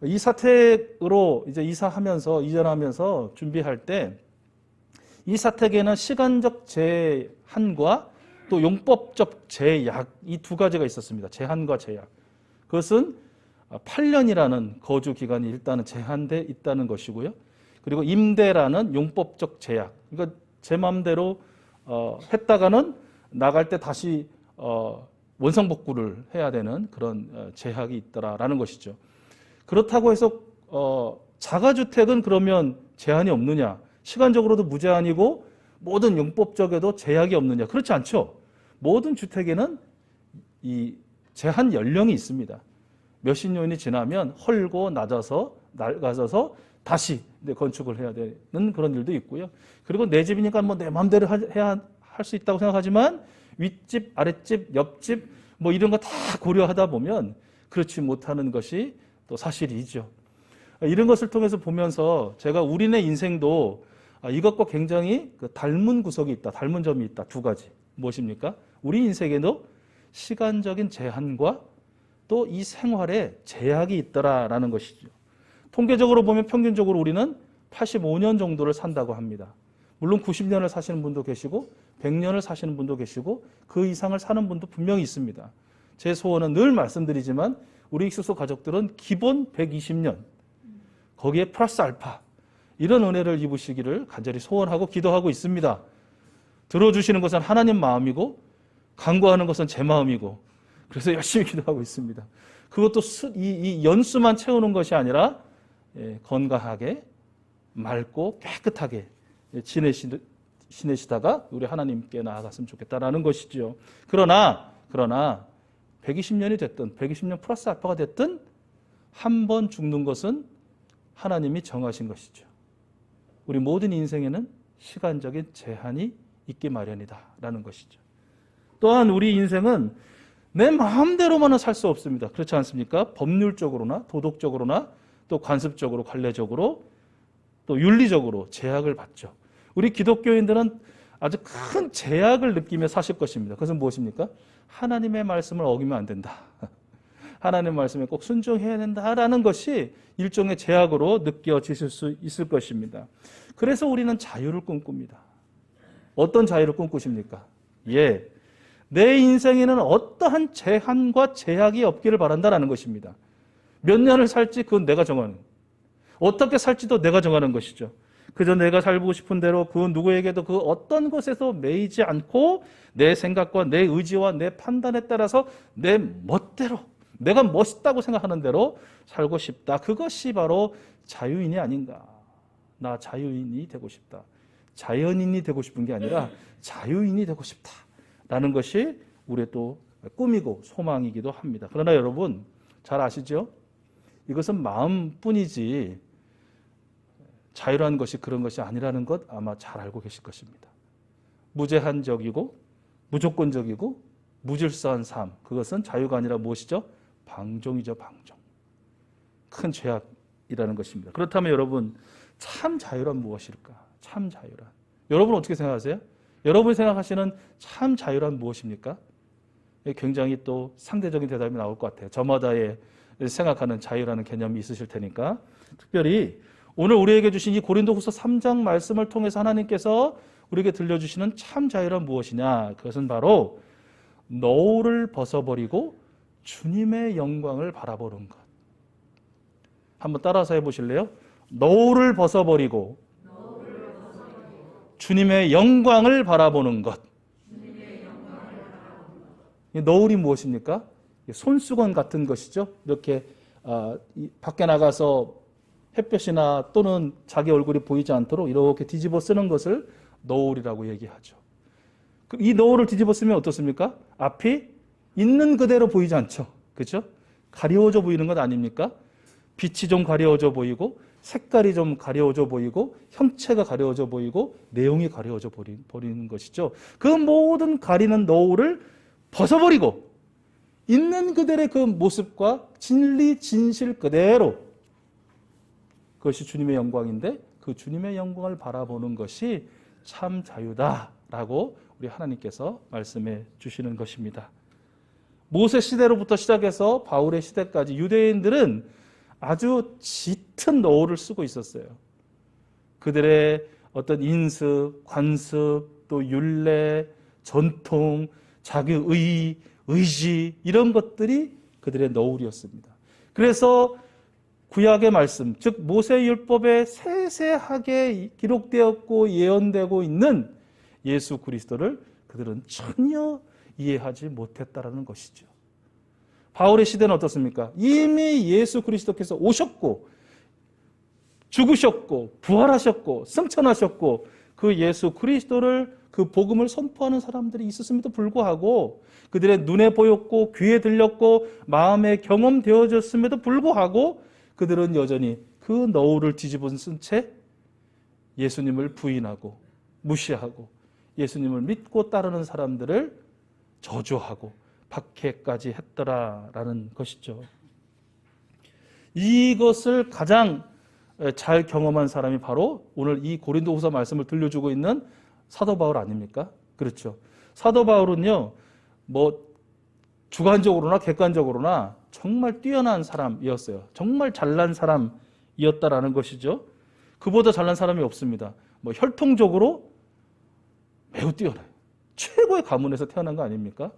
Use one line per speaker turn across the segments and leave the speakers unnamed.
이사택으로 이제 이전하면서 준비할 때 이사택에는 시간적 제한과 또 용법적 제약 이 두 가지가 있었습니다. 제한과 제약. 그것은 8년이라는 거주 기간이 일단은 제한돼 있다는 것이고요. 그리고 임대라는 용법적 제약. 그러니까 제 마음대로 했다가는 나갈 때 다시 원상복구를 해야 되는 그런 제약이 있더라라는 것이죠. 그렇다고 해서 자가주택은 그러면 제한이 없느냐? 시간적으로도 무제한이고 모든 용법적에도 제약이 없느냐? 그렇지 않죠. 모든 주택에는 이 제한 연령이 있습니다. 몇십 년이 지나면 헐고 낡아져서 다시 건축을 해야 되는 그런 일도 있고요. 그리고 내 집이니까 뭐 내 마음대로 할 수 있다고 생각하지만 윗집, 아랫집, 옆집 뭐 이런 거 다 고려하다 보면 그렇지 못하는 것이 또 사실이죠. 이런 것을 통해서 보면서 제가 우리네 인생도 이것과 굉장히 닮은 구석이 있다, 닮은 점이 있다. 두 가지. 무엇입니까? 우리 인생에도 시간적인 제한과 또 이 생활에 제약이 있더라라는 것이죠. 통계적으로 보면 평균적으로 우리는 85년 정도를 산다고 합니다. 물론 90년을 사시는 분도 계시고 100년을 사시는 분도 계시고 그 이상을 사는 분도 분명히 있습니다. 제 소원은 늘 말씀드리지만 우리 익숙소 가족들은 기본 120년 거기에 플러스 알파 이런 은혜를 입으시기를 간절히 소원하고 기도하고 있습니다. 들어주시는 것은 하나님 마음이고 간구하는 것은 제 마음이고 그래서 열심히 기도하고 있습니다. 그것도 이 연수만 채우는 것이 아니라 건강하게 맑고 깨끗하게 지내시다가 우리 하나님께 나아갔으면 좋겠다라는 것이죠. 그러나 120년이 됐든 120년 플러스 알파가 됐든 한 번 죽는 것은 하나님이 정하신 것이죠. 우리 모든 인생에는 시간적인 제한이 있기 마련이다라는 것이죠. 또한 우리 인생은 내 마음대로만은 살 수 없습니다. 그렇지 않습니까? 법률적으로나 도덕적으로나 또 관습적으로 관례적으로 또 윤리적으로 제약을 받죠. 우리 기독교인들은 아주 큰 제약을 느끼며 사실 것입니다. 그것은 무엇입니까? 하나님의 말씀을 어기면 안 된다. 하나님의 말씀에 꼭 순종해야 된다라는 것이 일종의 제약으로 느껴지실 수 있을 것입니다. 그래서 우리는 자유를 꿈꿉니다. 어떤 자유를 꿈꾸십니까? 내 인생에는 어떠한 제한과 제약이 없기를 바란다라는 것입니다. 몇 년을 살지 그건 내가 정하는, 어떻게 살지도 내가 정하는 것이죠. 그저 내가 살고 싶은 대로 그 누구에게도 그 어떤 것에서 매이지 않고 내 생각과 내 의지와 내 판단에 따라서 내 멋대로 내가 멋있다고 생각하는 대로 살고 싶다. 그것이 바로 자유인이 아닌가. 나 자유인이 되고 싶다. 자연인이 되고 싶은 게 아니라 자유인이 되고 싶다라는 것이 우리의 또 꿈이고 소망이기도 합니다. 그러나 여러분 잘 아시죠? 이것은 마음뿐이지 자유라는 것이 그런 것이 아니라는 것 아마 잘 알고 계실 것입니다. 무제한적이고 무조건적이고 무질서한 삶, 그것은 자유가 아니라 무엇이죠? 방종이죠. 방종. 큰 죄악이라는 것입니다. 그렇다면 여러분 참 자유란 무엇일까? 참 자유란. 여러분 어떻게 생각하세요? 여러분이 생각하시는 참 자유란 무엇입니까? 굉장히 또 상대적인 대답이 나올 것 같아요. 저마다의 생각하는 자유라는 개념이 있으실 테니까 특별히 오늘 우리에게 주신 이 고린도후서 3장 말씀을 통해서 하나님께서 우리에게 들려주시는 참 자유란 무엇이냐? 그것은 바로 노를 벗어버리고 주님의 영광을 바라보는 것. 한번 따라서 해보실래요? 노를 벗어버리고 주님의 영광을 바라보는 것. 노을이 무엇입니까? 손수건 같은 것이죠. 이렇게 밖에 나가서 햇볕이나 또는 자기 얼굴이 보이지 않도록 이렇게 뒤집어 쓰는 것을 노을이라고 얘기하죠. 이 노을을 뒤집어 쓰면 어떻습니까? 앞이 있는 그대로 보이지 않죠. 그렇죠? 가려워져 보이는 것 아닙니까? 빛이 좀 가려워져 보이고 색깔이 좀 가려워져 보이고 형체가 가려워져 보이고 내용이 가려워져 버리는 것이죠. 그 모든 가리는 노을을 벗어버리고 있는 그대로의 그 모습과 진리 진실 그대로, 그것이 주님의 영광인데 그 주님의 영광을 바라보는 것이 참 자유다라고 우리 하나님께서 말씀해 주시는 것입니다. 모세 시대로부터 시작해서 바울의 시대까지 유대인들은 아주 짙은 노를 쓰고 있었어요. 그들의 어떤 인습, 관습, 또 율례, 전통, 자기 의지 이런 것들이 그들의 노을이었습니다. 그래서 구약의 말씀, 즉 모세율법에 세세하게 기록되었고 예언되고 있는 예수 그리스도를 그들은 전혀 이해하지 못했다라는 것이죠. 바울의 시대는 어떻습니까? 이미 예수 그리스도께서 오셨고 죽으셨고 부활하셨고 승천하셨고 그 예수 그리스도를 그 복음을 선포하는 사람들이 있었음에도 불구하고 그들의 눈에 보였고 귀에 들렸고 마음에 경험되어졌음에도 불구하고 그들은 여전히 그 너울을 뒤집어쓴 채 예수님을 부인하고 무시하고 예수님을 믿고 따르는 사람들을 저주하고 박해까지 했더라라는 것이죠. 이것을 가장 잘 경험한 사람이 바로 오늘 이 고린도후서 말씀을 들려주고 있는 사도 바울 아닙니까? 그렇죠. 사도 바울은요, 주관적으로나 객관적으로나 정말 뛰어난 사람이었어요. 정말 잘난 사람이었다라는 것이죠. 그보다 잘난 사람이 없습니다. 혈통적으로 매우 뛰어나요. 최고의 가문에서 태어난 거 아닙니까?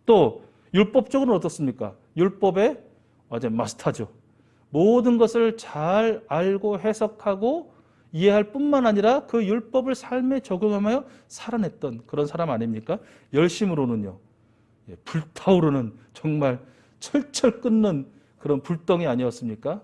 또 율법적으로는 어떻습니까? 율법의 완전 마스터죠. 모든 것을 잘 알고 해석하고 이해할 뿐만 아니라 그 율법을 삶에 적용하며 살아냈던 그런 사람 아닙니까? 열심으로는요, 불타오르는 정말 철철 끓는 그런 불덩이 아니었습니까?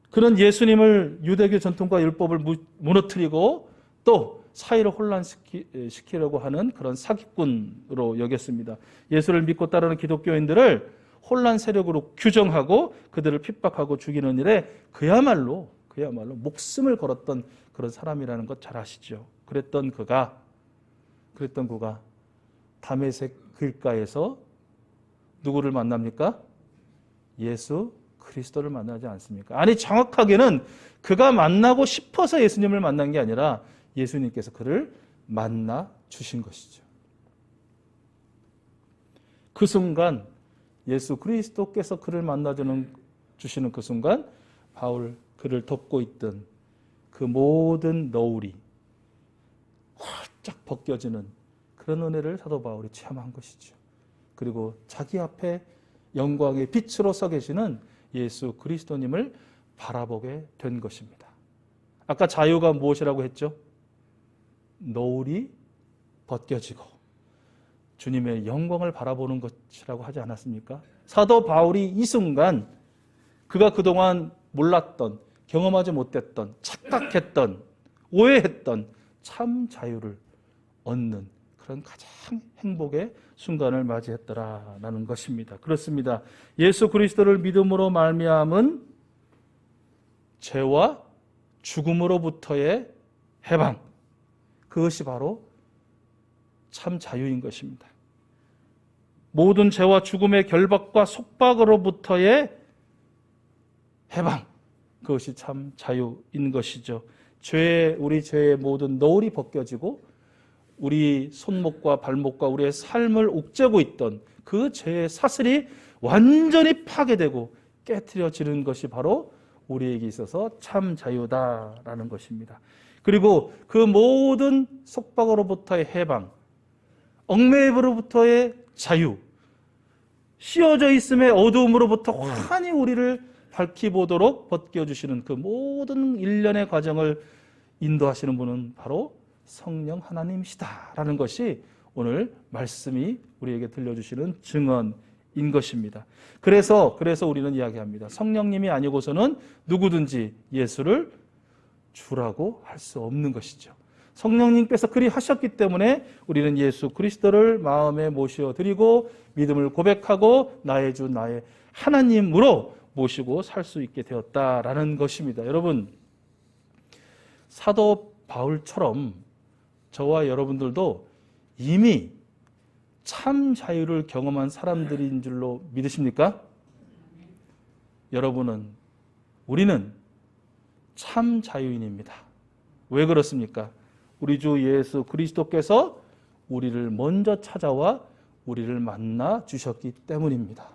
그런 예수님을 유대교 전통과 율법을 무너뜨리고 또 사회를 혼란시키려고 하는 그런 사기꾼으로 여겼습니다. 예수를 믿고 따르는 기독교인들을 혼란 세력으로 규정하고 그들을 핍박하고 죽이는 일에 그야말로 목숨을 걸었던 그런 사람이라는 것 잘 아시죠? 그랬던 그가 다메섹 길가에서 누구를 만납니까? 예수 그리스도를 만나지 않습니까? 아니, 정확하게는 그가 만나고 싶어서 예수님을 만난 게 아니라 예수님께서 그를 만나 주신 것이죠. 그 순간 예수 그리스도께서 그를 만나 주시는 그 순간 그를 덮고 있던 그 모든 너울이 활짝 벗겨지는 그런 은혜를 사도 바울이 체험한 것이죠. 그리고 자기 앞에 영광의 빛으로 서 계시는 예수 그리스도님을 바라보게 된 것입니다. 아까 자유가 무엇이라고 했죠? 노을이 벗겨지고 주님의 영광을 바라보는 것이라고 하지 않았습니까? 사도 바울이 이 순간 그가 그동안 몰랐던, 경험하지 못했던, 착각했던, 오해했던 참 자유를 얻는 그런 가장 행복의 순간을 맞이했더라라는 것입니다. 그렇습니다. 예수 그리스도를 믿음으로 말미암은 죄와 죽음으로부터의 해방, 그것이 바로 참 자유인 것입니다. 모든 죄와 죽음의 결박과 속박으로부터의 해방, 그것이 참 자유인 것이죠. 우리 죄의 모든 너울이 벗겨지고 우리 손목과 발목과 우리의 삶을 옥죄고 있던 그 죄의 사슬이 완전히 파괴되고 깨트려지는 것이 바로 우리에게 있어서 참 자유다라는 것입니다. 그리고 그 모든 속박으로부터의 해방, 얽매임으로부터의 자유, 씌어져 있음의 어두움으로부터 환히 우리를 밝히 보도록 벗겨주시는 그 모든 일련의 과정을 인도하시는 분은 바로 성령 하나님이시다라는 것이 오늘 말씀이 우리에게 들려주시는 증언인 것입니다. 그래서 우리는 이야기합니다. 성령님이 아니고서는 누구든지 예수를 주라고 할 수 없는 것이죠. 성령님께서 그리 하셨기 때문에 우리는 예수 그리스도를 마음에 모셔드리고 믿음을 고백하고 나의 주 나의 하나님으로 모시고 살 수 있게 되었다라는 것입니다. 여러분, 사도 바울처럼 저와 여러분들도 이미 참 자유를 경험한 사람들인 줄로 믿으십니까? 우리는 참 자유인입니다. 왜 그렇습니까? 우리 주 예수 그리스도께서 우리를 먼저 찾아와 우리를 만나 주셨기 때문입니다.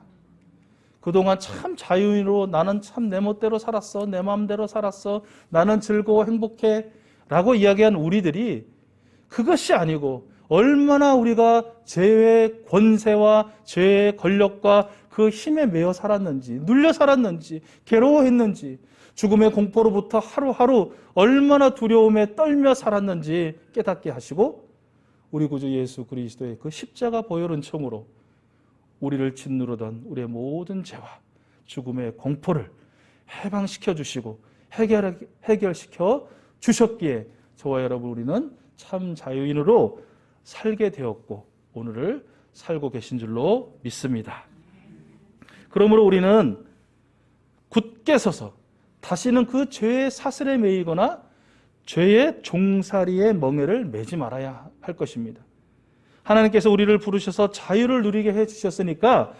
그동안 참 자유인으로 나는 참 내 멋대로 살았어. 내 마음대로 살았어. 나는 즐거워 행복해. 라고 이야기한 우리들이 그것이 아니고 얼마나 우리가 죄의 권세와 죄의 권력과 그 힘에 매여 살았는지, 눌려 살았는지, 괴로워했는지, 죽음의 공포로부터 하루하루 얼마나 두려움에 떨며 살았는지 깨닫게 하시고 우리 구주 예수 그리스도의 그 십자가 보혈 은총으로 우리를 짓누르던 우리의 모든 죄와 죽음의 공포를 해방시켜 주시고 해결시켜 주셨기에 저와 여러분 우리는 참 자유인으로 살게 되었고 오늘을 살고 계신 줄로 믿습니다. 그러므로 우리는 굳게 서서 다시는 그 죄의 사슬에 매이거나 죄의 종살이의 멍에를 매지 말아야 할 것입니다. 하나님께서 우리를 부르셔서 자유를 누리게 해주셨으니까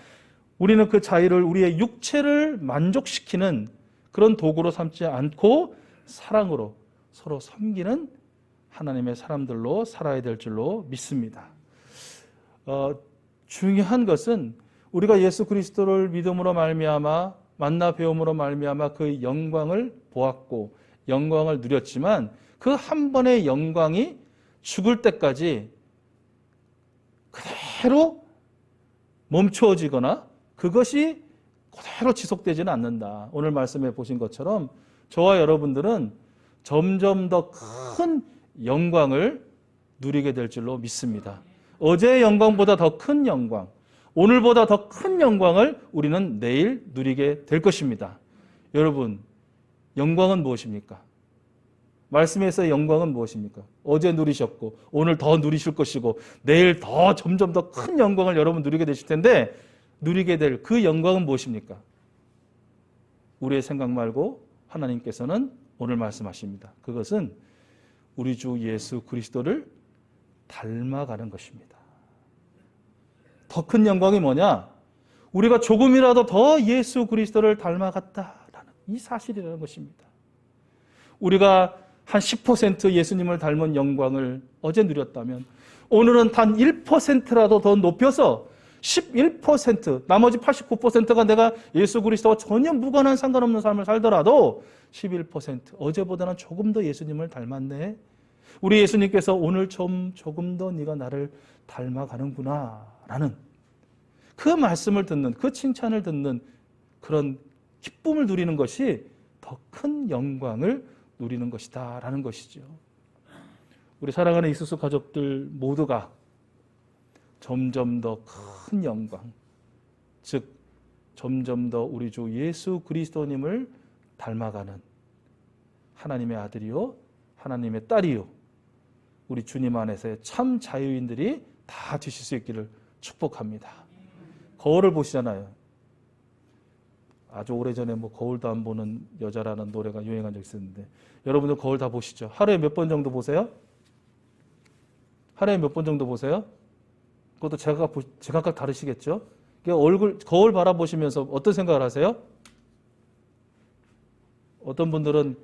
우리는 그 자유를 우리의 육체를 만족시키는 그런 도구로 삼지 않고 사랑으로 서로 섬기는 하나님의 사람들로 살아야 될 줄로 믿습니다. 중요한 것은 우리가 예수 그리스도를 믿음으로 말미암아 만나 배움으로 말미암아 그 영광을 보았고 영광을 누렸지만 그 한 번의 영광이 죽을 때까지 그대로 멈추어지거나 그것이 그대로 지속되지는 않는다. 오늘 말씀해 보신 것처럼 저와 여러분들은 점점 더 큰 영광을 누리게 될 줄로 믿습니다. 어제의 영광보다 더 큰 영광, 오늘보다 더 큰 영광을 우리는 내일 누리게 될 것입니다. 여러분, 영광은 무엇입니까? 말씀에서의 영광은 무엇입니까? 어제 누리셨고 오늘 더 누리실 것이고 내일 더 점점 더 큰 영광을 여러분 누리게 되실 텐데 누리게 될 그 영광은 무엇입니까? 우리의 생각 말고 하나님께서는 오늘 말씀하십니다. 그것은 우리 주 예수 그리스도를 닮아가는 것입니다. 더 큰 영광이 뭐냐? 우리가 조금이라도 더 예수 그리스도를 닮아갔다라는 이 사실이라는 것입니다. 우리가 한 10% 예수님을 닮은 영광을 어제 누렸다면 오늘은 단 1%라도 더 높여서 11%, 나머지 89%가 내가 예수 그리스도와 전혀 무관한 상관없는 삶을 살더라도 11%, 어제보다는 조금 더 예수님을 닮았네. 우리 예수님께서 오늘 조금 더 네가 나를 닮아가는구나 라는 그 말씀을 듣는, 그 칭찬을 듣는 그런 기쁨을 누리는 것이 더 큰 영광을 누리는 것이다 라는 것이죠. 우리 사랑하는 이수수 가족들 모두가 점점 더 큰 영광, 즉 점점 더 우리 주 예수 그리스도님을 닮아가는 하나님의 아들이요 하나님의 딸이요 우리 주님 안에서의 참 자유인들이 다 되실 수 있기를 축복합니다. 거울을 보시잖아요. 아주 오래전에 거울도 안 보는 여자라는 노래가 유행한 적이 있었는데 여러분들 거울 다 보시죠? 하루에 몇 번 정도 보세요? 하루에 몇 번 정도 보세요? 그것도 제각각 다르시겠죠? 거울 바라보시면서 어떤 생각을 하세요? 어떤 분들은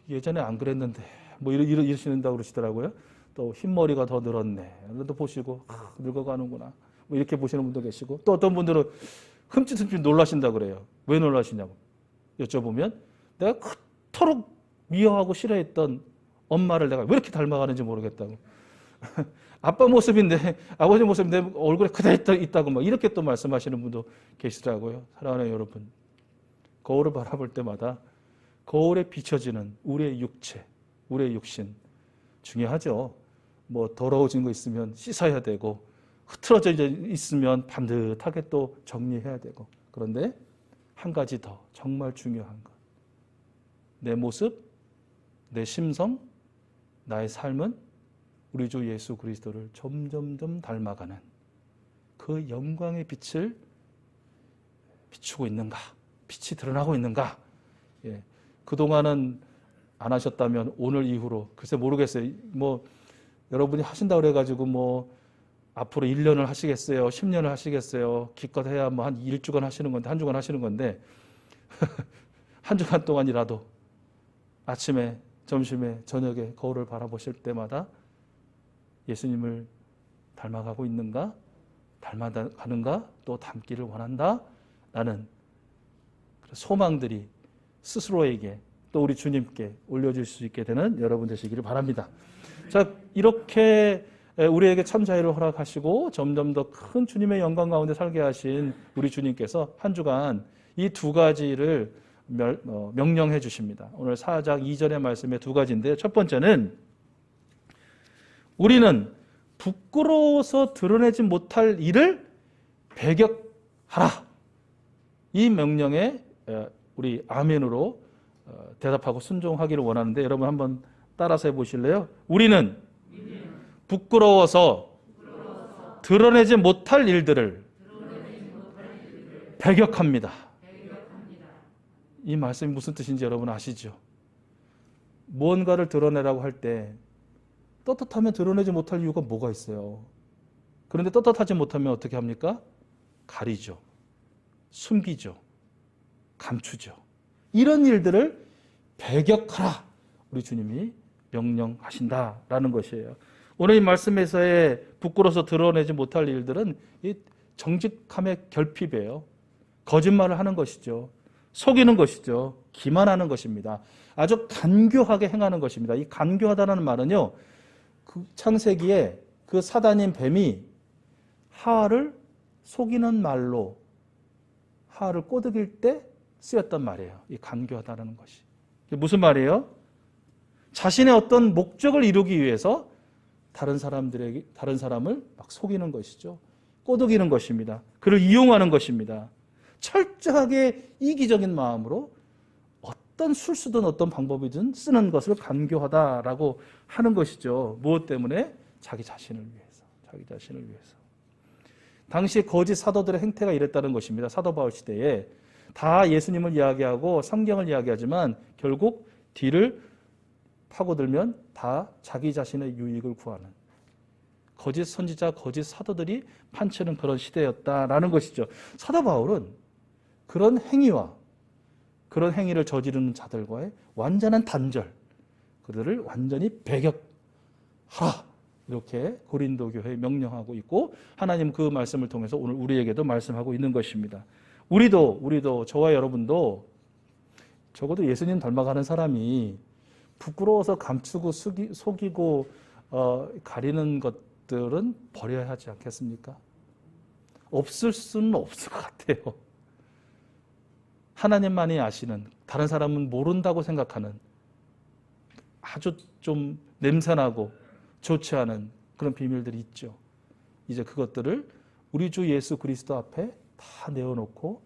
예전에 안 그랬는데 이러신다고 그러시더라고요. 또 흰머리가 더 늘었네. 또 보시고 늙어가는구나. 이렇게 보시는 분도 계시고 또 어떤 분들은 흠칫흠칫 놀라신다고 그래요. 왜 놀라시냐고 여쭤보면 내가 그토록 미워하고 싫어했던 엄마를 내가 왜 이렇게 닮아가는지 모르겠다고. 아빠 모습인데 아버지 모습인데 얼굴에 그대로 있다고 이렇게 또 말씀하시는 분도 계시더라고요. 사랑하는 여러분, 거울을 바라볼 때마다 거울에 비춰지는 우리의 육체, 우리의 육신 중요하죠. 더러워진 거 있으면 씻어야 되고 흐트러져 있으면 반듯하게 또 정리해야 되고 그런데 한 가지 더 정말 중요한 것, 내 모습, 내 심성, 나의 삶은 우리 주 예수 그리스도를 점점점 닮아가는 그 영광의 빛을 비추고 있는가, 빛이 드러나고 있는가. 그동안은 안 하셨다면 오늘 이후로 글쎄 모르겠어요. 여러분이 하신다고 그래가지고 앞으로 1년을 하시겠어요? 10년을 하시겠어요? 기껏 해야 한 1주간 하시는 건데, 한 주간 하시는 건데, 한 주간 동안이라도 아침에, 점심에, 저녁에 거울을 바라보실 때마다 예수님을 닮아가고 있는가? 닮아가는가? 또 닮기를 원한다? 라는 소망들이 스스로에게 또 우리 주님께 올려줄 수 있게 되는 여러분 되시기를 바랍니다. 자, 이렇게 우리에게 참 자유를 허락하시고 점점 더 큰 주님의 영광 가운데 살게 하신 우리 주님께서 한 주간 이 두 가지를 명령해 주십니다. 오늘 4장 2절의 말씀에 두 가지인데, 첫 번째는 우리는 부끄러워서 드러내지 못할 일을 배격하라. 이 명령에 우리 아멘으로 대답하고 순종하기를 원하는데, 여러분 한번 따라서 해보실래요? 우리는 부끄러워서 드러내지 못할 일들을 배격합니다. 이 말씀이 무슨 뜻인지 여러분 아시죠? 무언가를 드러내라고 할 때 떳떳하면 드러내지 못할 이유가 뭐가 있어요? 그런데 떳떳하지 못하면 어떻게 합니까? 가리죠. 숨기죠. 감추죠. 이런 일들을 배격하라. 우리 주님이 명령하신다라는 것이에요. 오늘 이 말씀에서의 부끄러워서 드러내지 못할 일들은 이 정직함의 결핍이에요. 거짓말을 하는 것이죠. 속이는 것이죠. 기만하는 것입니다. 아주 간교하게 행하는 것입니다. 이 간교하다는 말은요, 그 창세기에 그 사단인 뱀이 하와를 속이는 말로 하와를 꼬드길 때 쓰였단 말이에요. 이 간교하다는 것이. 무슨 말이에요? 자신의 어떤 목적을 이루기 위해서 다른 사람을 막 속이는 것이죠. 꼬드기는 것입니다. 그를 이용하는 것입니다. 철저하게 이기적인 마음으로 어떤 술수든 어떤 방법이든 쓰는 것을 간교하다라고 하는 것이죠. 무엇 때문에? 자기 자신을 위해서. 자기 자신을 위해서. 당시 거짓 사도들의 행태가 이랬다는 것입니다. 사도 바울 시대에 다 예수님을 이야기하고 성경을 이야기하지만 결국 뒤를 파고들면 다 자기 자신의 유익을 구하는 거짓 선지자, 거짓 사도들이 판치는 그런 시대였다라는 것이죠. 사도 바울은 그런 행위와 그런 행위를 저지르는 자들과의 완전한 단절, 그들을 완전히 배격하라, 이렇게 고린도 교회에 명령하고 있고, 하나님 그 말씀을 통해서 오늘 우리에게도 말씀하고 있는 것입니다. 우리도 저와 여러분도 적어도 예수님 닮아가는 사람이 부끄러워서 감추고 속이고 가리는 것들은 버려야 하지 않겠습니까? 없을 수는 없을 것 같아요. 하나님만이 아시는, 다른 사람은 모른다고 생각하는 아주 좀 냄새나고 좋지 않은 그런 비밀들이 있죠. 이제 그것들을 우리 주 예수 그리스도 앞에 다 내어놓고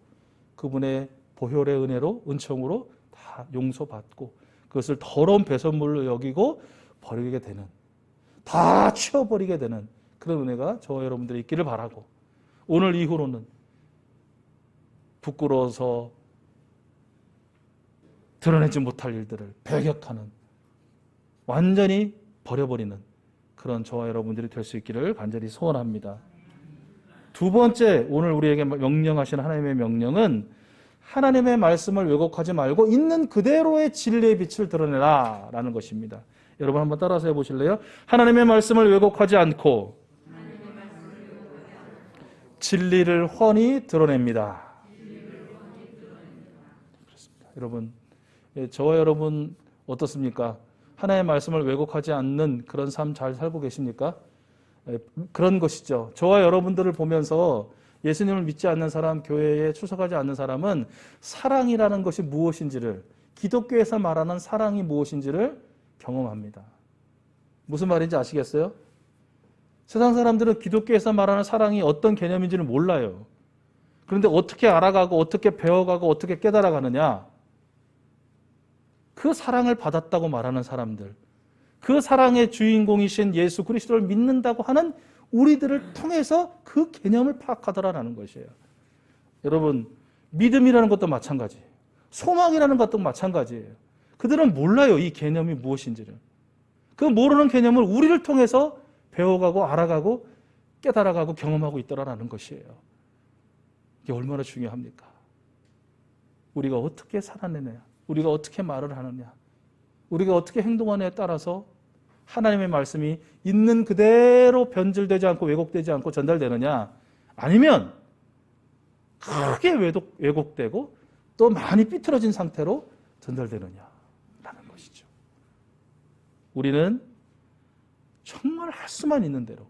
그분의 보혈의 은혜로, 은총으로 다 용서받고 그것을 더러운 배설물로 여기고 버리게 되는, 다 치워버리게 되는 그런 은혜가 저와 여러분들이 있기를 바라고, 오늘 이후로는 부끄러워서 드러내지 못할 일들을 배격하는, 완전히 버려버리는 그런 저와 여러분들이 될 수 있기를 간절히 소원합니다. 두 번째, 오늘 우리에게 명령하신 하나님의 명령은 하나님의 말씀을 왜곡하지 말고 있는 그대로의 진리의 빛을 드러내라 라는 것입니다. 여러분 한번 따라서 해보실래요? 하나님의 말씀을 왜곡하지 않고 진리를 훤히 드러냅니다. 그렇습니다. 여러분, 저와 여러분 어떻습니까? 하나님의 말씀을 왜곡하지 않는 그런 삶 잘 살고 계십니까? 그런 것이죠. 저와 여러분들을 보면서 예수님을 믿지 않는 사람, 교회에 출석하지 않는 사람은 사랑이라는 것이 무엇인지를, 기독교에서 말하는 사랑이 무엇인지를 경험합니다. 무슨 말인지 아시겠어요? 세상 사람들은 기독교에서 말하는 사랑이 어떤 개념인지를 몰라요. 그런데 어떻게 알아가고 어떻게 배워가고 어떻게 깨달아가느냐? 그 사랑을 받았다고 말하는 사람들, 그 사랑의 주인공이신 예수 그리스도를 믿는다고 하는 우리들을 통해서 그 개념을 파악하더라라는 것이에요. 여러분, 믿음이라는 것도 마찬가지예요. 소망이라는 것도 마찬가지예요. 그들은 몰라요, 이 개념이 무엇인지를. 그 모르는 개념을 우리를 통해서 배워가고 알아가고 깨달아가고 경험하고 있더라라는 것이에요. 이게 얼마나 중요합니까? 우리가 어떻게 살아내느냐, 우리가 어떻게 말을 하느냐, 우리가 어떻게 행동하느냐에 따라서 하나님의 말씀이 있는 그대로 변질되지 않고 왜곡되지 않고 전달되느냐, 아니면 크게 왜곡되고 또 많이 삐뚤어진 상태로 전달되느냐라는 것이죠. 우리는 정말 할 수만 있는 대로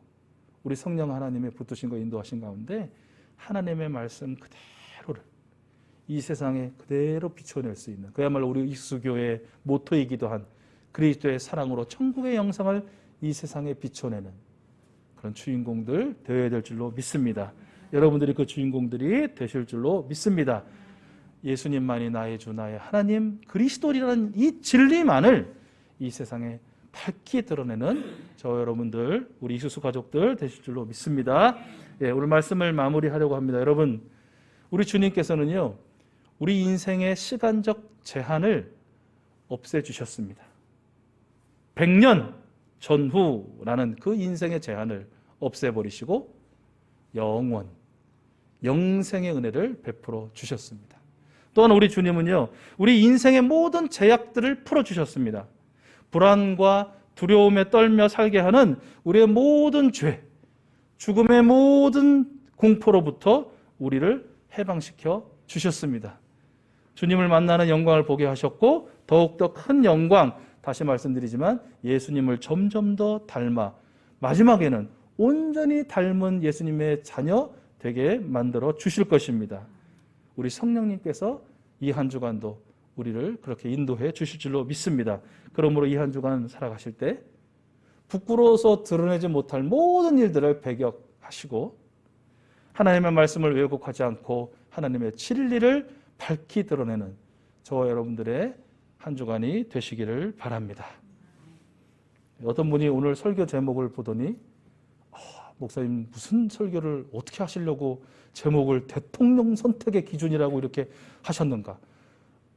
우리 성령 하나님의 붙드신 거 인도하신 가운데 하나님의 말씀 그대로를 이 세상에 그대로 비춰낼 수 있는, 그야말로 우리 익수교의 모토이기도 한 그리스도의 사랑으로 천국의 영상을 이 세상에 비춰내는 그런 주인공들 되어야 될 줄로 믿습니다. 여러분들이 그 주인공들이 되실 줄로 믿습니다. 예수님만이 나의 주 나의 하나님 그리스도라는 이 진리만을 이 세상에 밝히 드러내는 저 여러분들, 우리 이수수 가족들 되실 줄로 믿습니다. 예, 오늘 말씀을 마무리하려고 합니다. 여러분, 우리 주님께서는요, 우리 인생의 시간적 제한을 없애주셨습니다. 100년 전후라는 그 인생의 제한을 없애버리시고 영원, 영생의 은혜를 베풀어 주셨습니다. 또한 우리 주님은요, 우리 인생의 모든 제약들을 풀어주셨습니다. 불안과 두려움에 떨며 살게 하는 우리의 모든 죄, 죽음의 모든 공포로부터 우리를 해방시켜 주셨습니다. 주님을 만나는 영광을 보게 하셨고 더욱더 큰 영광, 다시 말씀드리지만 예수님을 점점 더 닮아 마지막에는 온전히 닮은 예수님의 자녀 되게 만들어 주실 것입니다. 우리 성령님께서 이 한 주간도 우리를 그렇게 인도해 주실 줄로 믿습니다. 그러므로 이 한 주간 살아가실 때 부끄러워서 드러내지 못할 모든 일들을 배격하시고 하나님의 말씀을 왜곡하지 않고 하나님의 진리를 밝히 드러내는 저와 여러분들의 한 주간이 되시기를 바랍니다. 어떤 분이 오늘 설교 제목을 보더니 목사님 무슨 설교를 어떻게 하시려고 제목을 대통령 선택의 기준이라고 이렇게 하셨는가?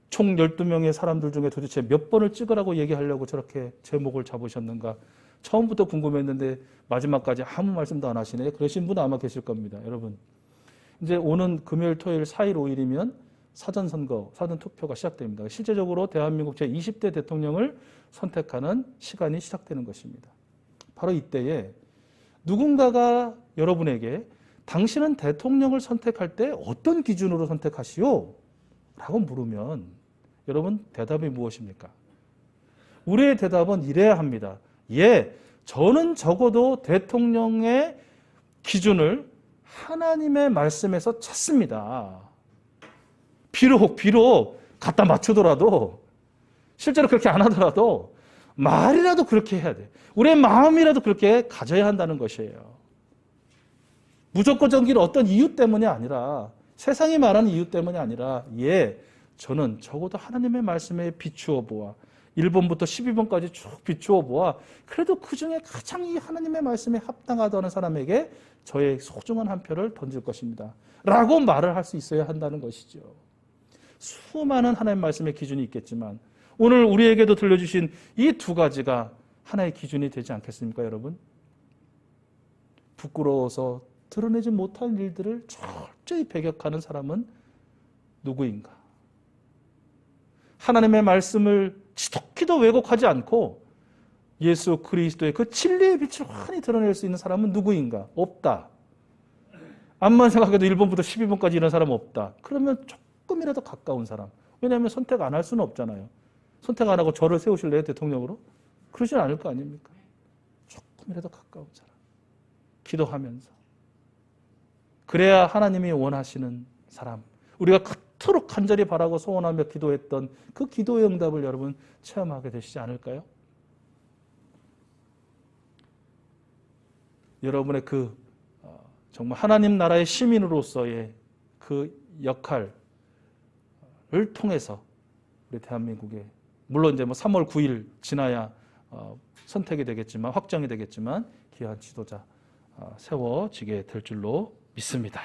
총 12명의 사람들 중에 도대체 몇 번을 찍으라고 얘기하려고 저렇게 제목을 잡으셨는가? 처음부터 궁금했는데 마지막까지 아무 말씀도 안 하시네. 그러신 분 아마 계실 겁니다. 여러분, 이제 오는 금요일, 토요일, 4일, 5일이면 사전선거, 사전투표가 시작됩니다. 실제적으로 대한민국 제20대 대통령을 선택하는 시간이 시작되는 것입니다. 바로 이때에 누군가가 여러분에게 당신은 대통령을 선택할 때 어떤 기준으로 선택하시오? 라고 물으면 여러분 대답이 무엇입니까? 우리의 대답은 이래야 합니다. 예, 저는 적어도 대통령의 기준을 하나님의 말씀에서 찾습니다. 비록 갖다 맞추더라도 실제로 그렇게 안 하더라도 말이라도 그렇게 해야 돼. 우리의 마음이라도 그렇게 가져야 한다는 것이에요. 무조건적인 어떤 이유 때문이 아니라 세상이 말하는 이유 때문이 아니라 예, 저는 적어도 하나님의 말씀에 비추어 보아 1번부터 12번까지 쭉 비추어 보아 그래도 그 중에 가장 이 하나님의 말씀에 합당하다는 사람에게 저의 소중한 한 표를 던질 것입니다. 라고 말을 할 수 있어야 한다는 것이죠. 수많은 하나님의 말씀의 기준이 있겠지만 오늘 우리에게도 들려주신 이 두 가지가 하나의 기준이 되지 않겠습니까, 여러분? 부끄러워서 드러내지 못할 일들을 철저히 배격하는 사람은 누구인가? 하나님의 말씀을 지독히도 왜곡하지 않고 예수 그리스도의 그 진리의 빛을 환히 드러낼 수 있는 사람은 누구인가? 없다. 암만 생각해도 1번부터 12번까지 이런 사람은 없다. 그러면 조금이라도 가까운 사람. 왜냐하면 선택 안 할 수는 없잖아요. 선택 안 하고 저를 세우실래요, 대통령으로? 그러진 않을 거 아닙니까? 조금이라도 가까운 사람. 기도하면서. 그래야 하나님이 원하시는 사람. 우리가 그토록 간절히 바라고 소원하며 기도했던 그 기도의 응답을 여러분 체험하게 되시지 않을까요? 여러분의 그 정말 하나님 나라의 시민으로서의 그 역할을 통해서 우리 대한민국에 물론 이제 3월 9일 지나야 선택이 되겠지만 확정이 되겠지만 귀한 지도자 세워지게 될 줄로 믿습니다.